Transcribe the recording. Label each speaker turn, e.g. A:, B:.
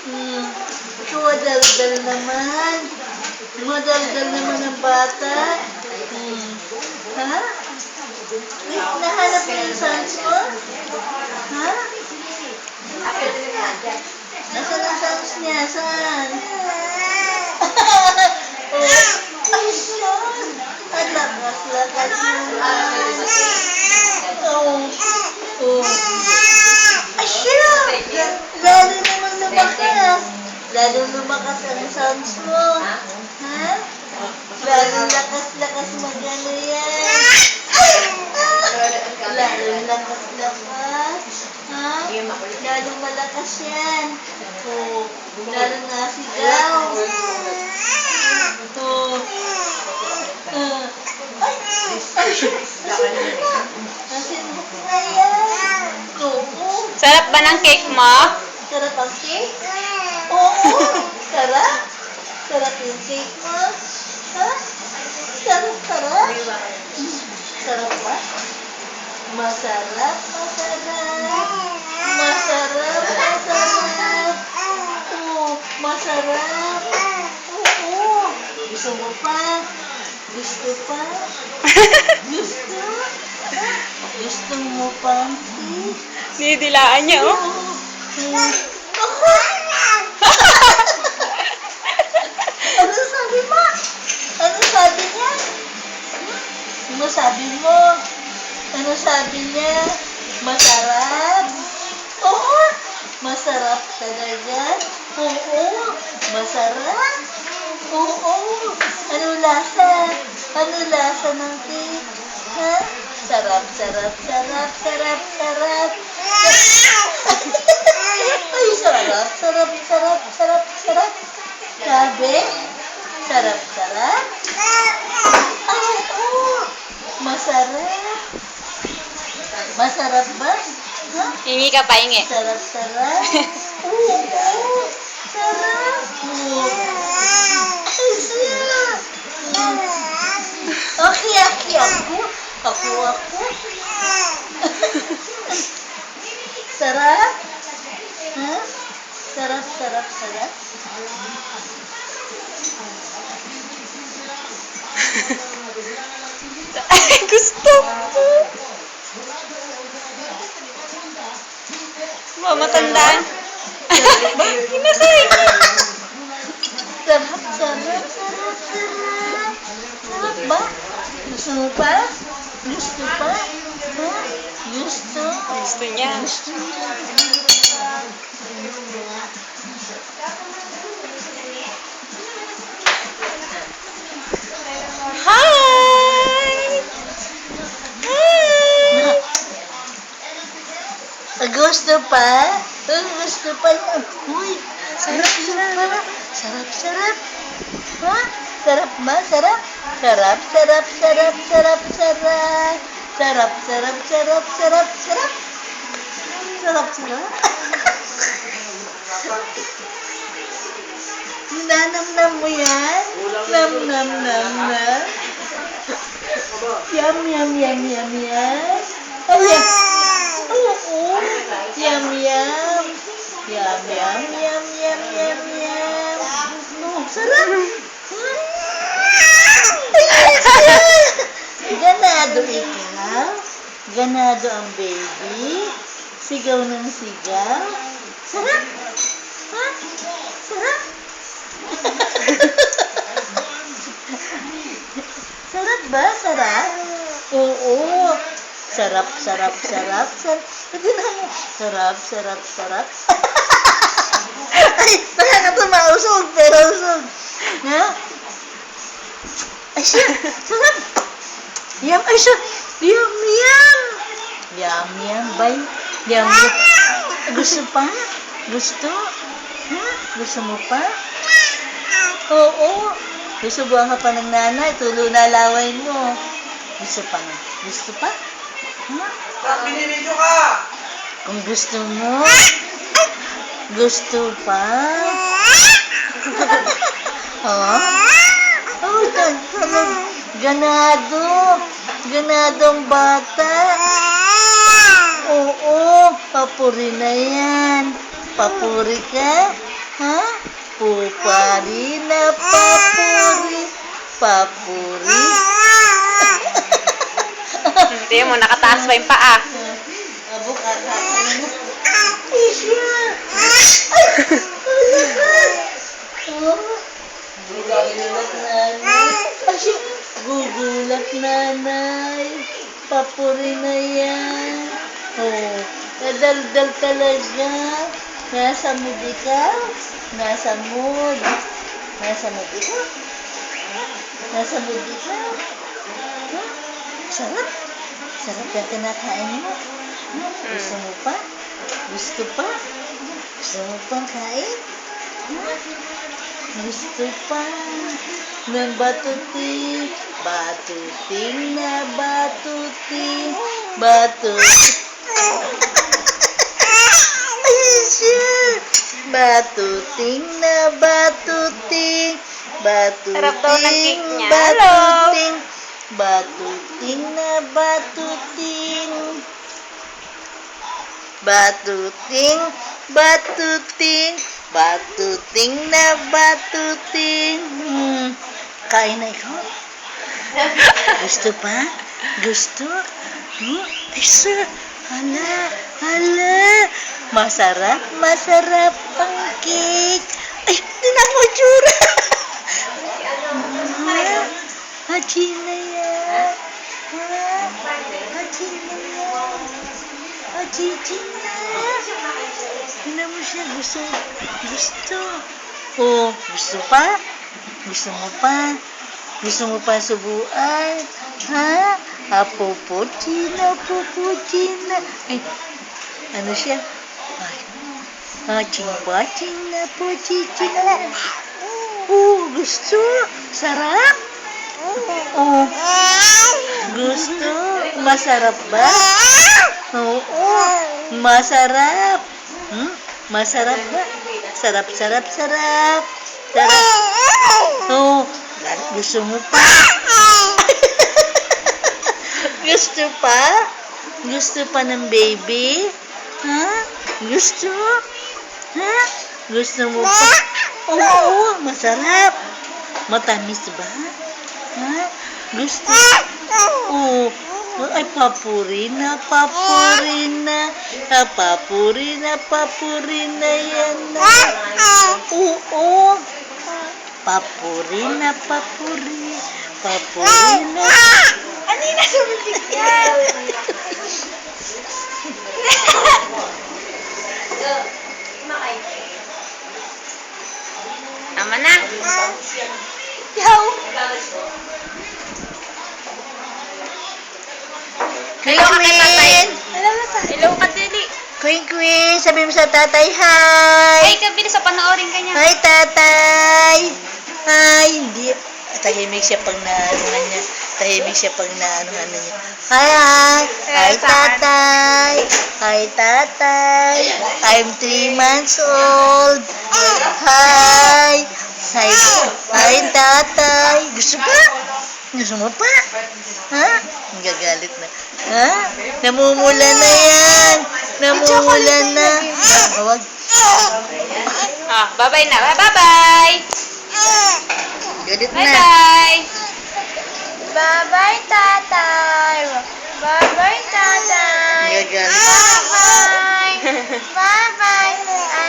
A: Hmm. Madaldal naman. Madaldal naman ang bata. Hmm. Ha? Nahanap mo yung sons mo? Ha? Nasaan ang sons niya? Saan? Oh. Ay, saan? Ang lakas-lakas naman. Oh. Oh. Ay, siya! Lalo naman lumakas. Lalo lumakas ang sons mo. Ha? Lalo lakas-lakas mag-ano yan. Lalo lakas-lakas. Ha? Lalo malakas yan. Oh. Lalo nasigaw. Oh. Ay! Ay! Nasindok na yan. Oo.
B: Sarap ba ng cake mo?
A: Sarap ang cake? Oo. Sarap. Sarap yung cake mo. Ha? Sarap, sarap. Sarap ba? Masarap, masarap. Masarap, masarap. Oo, masarap. Oo. Gusto mo pa? Gusto pa? Gusto? Gusto mo pa ang cake?
B: Nidilaan niya, oh.
A: Ako! Ano sabi mo? Ano sabi niya? Ano sabi mo? Ano sabi niya? Masarap? Oo! Masarap talaga? Oo! Masarap? Oo! Ano lasa? Ano lasa ng cake? Ha? Sarap, sarap, sarap, sarap, sarap. Ay, sarap, sarap, sarap, sarap, sarap. Sabi? Sarap, sarap. Ay, oo. Masarap. Masarap ba? Ha?
B: Hingi ka pa, hingi.
A: Sarap, sarap. Oo. Sarap. Oo. Ay, sarap. Okay, ako. Ako. Sarap? Ha? Sarap, sarap, sarap.
B: Gusto ko. Matandaan. Bakit kinakain niya?
A: Sarap, sarap, sarap, sarap. Sarap ba? Gusto mo pa? Gusto pa? Ha? Gusto?
B: Gusto niya.
A: Gusto niya.
B: Hi! Hi!
A: Gusto pa? Gusto pa yan. Uy, sarap, sarap. Sarap, sarap. Ha? Sarap ba? Sarap? Sarap, sarap, sarap, sarap, sarap. Sarap, sarap, sarap, sarap, sarap. Sarap, sarap. Nanamnam mo yan? Nam. Yum, yum, yum, yum, yum. Ayan. Oo. Yum, yum. Yum, yum, yum, yum, yum, yum. Oh, sarap. Ganado ikaw. Ganado ang baby. Sigaw ng sigaw. Sarap. Ha? Sarap. Sarap ba? Sarap? Oo. Sarap. Sarap. Sarap. Ay, nakakatama. Usog. Pero usog. Ha? Ay, siya. Sarap. Yum. Ay, siya. Yum. Yum. Bay. Yum. Gusto pa? Gusto? Ha? Gusto mo pa? Oo. Gusto buwan ka pa ng nanay. Tulo na laway mo. Gusto pa na? Gusto pa? Ha?
C: Binibidyo ka!
A: Kung gusto mo. Gusto pa? Oh? Oh, ganadong bata. Oo, papuri na yan. Papuri ka? Ha? Pupari na papuri. Papuri.
B: Hindi mo, nakataas pa yung paa.
A: Abo, kakain mo. Isya! Ay! Malakas! Oh. Gugulat nanay. Asya! Gugulat nanay. Papuri na yan. Oh, nadaldal talaga. Nasa mood ikaw? Nasa mood. Nasa mood ikaw? Nasa mood ikaw? Huh? Sarap. Sarap yung kinakain mo. Huh? Gusto mo pa? Gusto pa? Gusto mo pang kain? Huh? Gusto pa? Ng batuting. Batuting na batuting. Batuting. Batuting na batuting.
B: Sarap daw ng cake
A: Batuting,
B: niya.
A: batuting. Batuting na batuting. Batuting, batuting. Batuting na batuting. Kain na ikaw? Gusto pa? Gusto? Gusto? Hala, hala. Masarap, masarap ang cake. Ay, di na mo tsura. Hachi na yan. Hachi na yan. Hachi na. Hindi mo siya gusto. Gusto. Oh, gusto pa? Gusto mo pa? Gusto mo pa subuan? Ha? Apupuchina, apupuchina. Ay, ano siya? Ay, ching-paching, apuchichina. Oh, gusto. Sarap. Oh, gusto. Masarap ba? Oo, masarap. Masarap ba? Sarap, sarap, sarap. Sarap. Oh, gusto mo pa? Gusto pa? Gusto pa ng baby? Ha? Gusto? Ha? Gusto mo pa? Oo, masarap. Matamis ba? Ha? Gusto? Oo. Ay, papuri na, papuri na. Papuri na, papuri na yan na. Oo. Papuri na, papuri. Papuri na.
B: Ano yung nasa bibig yan? Tama na.
A: Yaw.
B: Hello ka kay tatay. Hello ka, Dili.
A: Queen Queen, sabi mo sa tatay, hi!
B: Ay, kabili sa panoorin ka niya.
A: Hi, tatay! Hi! Hindi. Tahimik siya pag naanuhan niya. Tahimik siya pag naanuhan niya. Hi, hi! Hi, tatay! Hi, tatay! I'm 3 months old. Hi! Hi, hi, tatay! Gusto pa? Gusto mo pa? Ha? Gagalit na. Ha? Namumula na yan. Namumula na. Huwag.
B: Ah, bye-bye na. Bye-bye.
A: Galit na.
B: Bye-bye. Bye-bye, tatay. Bye-bye, tatay.
A: Gagalit.
B: Bye-bye. Bye-bye.